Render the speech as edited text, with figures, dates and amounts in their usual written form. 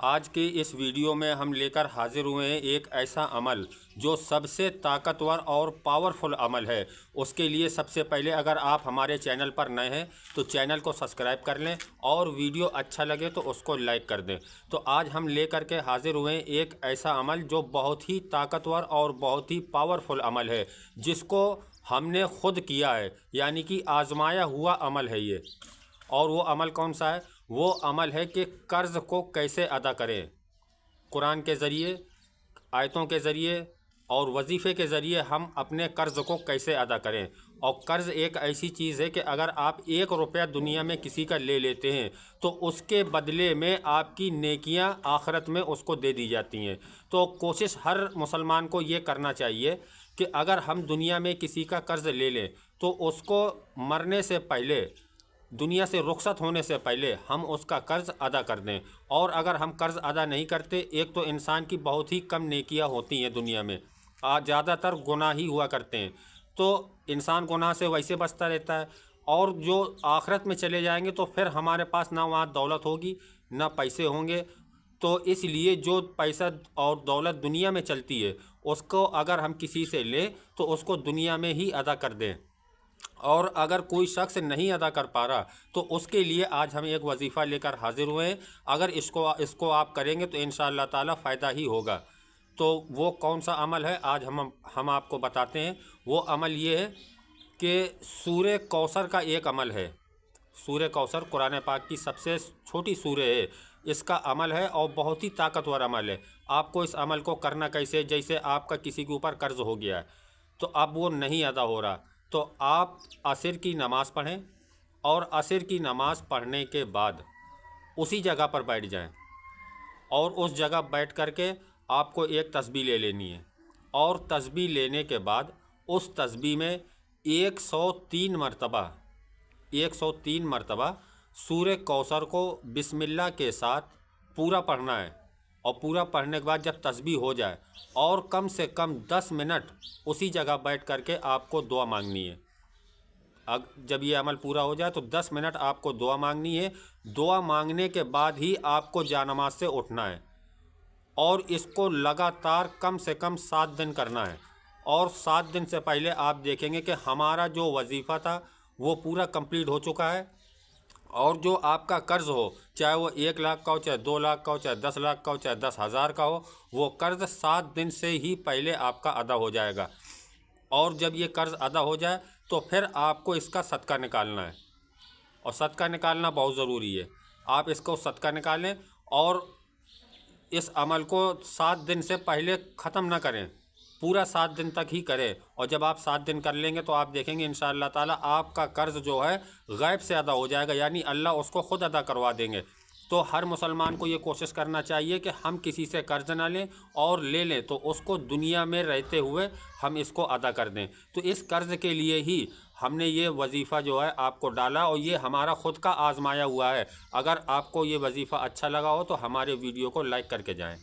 آج کی اس ویڈیو میں ہم لے کر حاضر ہوئے ہیں ایک ایسا عمل جو سب سے طاقتور اور پاورفل عمل ہے۔ اس کے لیے سب سے پہلے اگر آپ ہمارے چینل پر نئے ہیں تو چینل کو سبسکرائب کر لیں اور ویڈیو اچھا لگے تو اس کو لائک کر دیں۔ تو آج ہم لے کر کے حاضر ہوئے ہیں ایک ایسا عمل جو بہت ہی طاقتور اور بہت ہی پاورفل عمل ہے، جس کو ہم نے خود کیا ہے، یعنی کہ آزمایا ہوا عمل ہے یہ۔ اور وہ عمل کون سا ہے؟ وہ عمل ہے کہ قرض کو کیسے ادا کریں۔ قرآن کے ذریعے، آیتوں کے ذریعے اور وظیفے کے ذریعے ہم اپنے قرض کو کیسے ادا کریں۔ اور قرض ایک ایسی چیز ہے کہ اگر آپ 1 روپیہ دنیا میں کسی کا لے لیتے ہیں تو اس کے بدلے میں آپ کی نیکیاں آخرت میں اس کو دے دی جاتی ہیں۔ تو کوشش ہر مسلمان کو یہ کرنا چاہیے کہ اگر ہم دنیا میں کسی کا قرض لے لیں تو اس کو مرنے سے پہلے، دنیا سے رخصت ہونے سے پہلے ہم اس کا قرض ادا کر دیں۔ اور اگر ہم قرض ادا نہیں کرتے، ایک تو انسان کی بہت ہی کم نیکیاں ہوتی ہیں دنیا میں، زیادہ تر گناہ ہی ہوا کرتے ہیں، تو انسان گناہ سے ویسے بچتا رہتا ہے۔ اور جو آخرت میں چلے جائیں گے تو پھر ہمارے پاس نہ وہاں دولت ہوگی نہ پیسے ہوں گے۔ تو اس لیے جو پیسہ اور دولت دنیا میں چلتی ہے اس کو اگر ہم کسی سے لیں تو اس کو دنیا میں ہی ادا کر دیں۔ اور اگر کوئی شخص نہیں ادا کر پا رہا تو اس کے لیے آج ہم ایک وظیفہ لے کر حاضر ہوئے ہیں۔ اگر اس کو آپ کریں گے تو انشاءاللہ تعالی فائدہ ہی ہوگا۔ تو وہ کون سا عمل ہے آج ہم آپ کو بتاتے ہیں۔ وہ عمل یہ ہے کہ سورہ کوثر کا ایک عمل ہے۔ سورہ کوثر قرآن پاک کی سب سے چھوٹی سورہ ہے، اس کا عمل ہے اور بہت ہی طاقتور عمل ہے۔ آپ کو اس عمل کو کرنا کیسے؟ جیسے آپ کا کسی کے اوپر قرض ہو گیا ہے تو اب وہ نہیں ادا ہو رہا، تو آپ عصر کی نماز پڑھیں اور عصر کی نماز پڑھنے کے بعد اسی جگہ پر بیٹھ جائیں، اور اس جگہ بیٹھ کر کے آپ کو ایک تسبیح لے لینی ہے۔ اور تسبیح لینے کے بعد اس تسبیح میں 103 مرتبہ سورہ کوثر کو بسم اللہ کے ساتھ پورا پڑھنا ہے۔ اور پورا پڑھنے کے بعد جب تسبیح ہو جائے اور کم سے کم 10 منٹ اسی جگہ بیٹھ کر کے آپ کو دعا مانگنی ہے۔ جب یہ عمل پورا ہو جائے تو 10 منٹ آپ کو دعا مانگنی ہے۔ دعا مانگنے کے بعد ہی آپ کو جانماز سے اٹھنا ہے، اور اس کو لگاتار کم سے کم 7 دن کرنا ہے۔ اور 7 دن سے پہلے آپ دیکھیں گے کہ ہمارا جو وظیفہ تھا وہ پورا کمپلیٹ ہو چکا ہے۔ اور جو آپ کا قرض ہو، چاہے وہ 1 لاکھ کا ہو، چاہے 2 لاکھ کا ہو، چاہے 10 لاکھ کا ہو، چاہے 10,000 کا ہو، وہ قرض 7 دن سے ہی پہلے آپ کا ادا ہو جائے گا۔ اور جب یہ قرض ادا ہو جائے تو پھر آپ کو اس کا صدقہ نکالنا ہے، اور صدقہ نکالنا بہت ضروری ہے۔ آپ اس کو صدقہ نکالیں اور اس عمل کو 7 دن سے پہلے ختم نہ کریں، پورا 7 دن تک ہی کریں۔ اور جب آپ 7 دن کر لیں گے تو آپ دیکھیں گے انشاءاللہ تعالی آپ کا قرض جو ہے غیب سے ادا ہو جائے گا، یعنی اللہ اس کو خود ادا کروا دیں گے۔ تو ہر مسلمان کو یہ کوشش کرنا چاہیے کہ ہم کسی سے قرض نہ لیں، اور لے لیں تو اس کو دنیا میں رہتے ہوئے ہم اس کو ادا کر دیں۔ تو اس قرض کے لیے ہی ہم نے یہ وظیفہ جو ہے آپ کو ڈالا، اور یہ ہمارا خود کا آزمایا ہوا ہے۔ اگر آپ کو یہ وظیفہ اچھا لگا ہو تو ہمارے ویڈیو کو لائک کر کے جائیں۔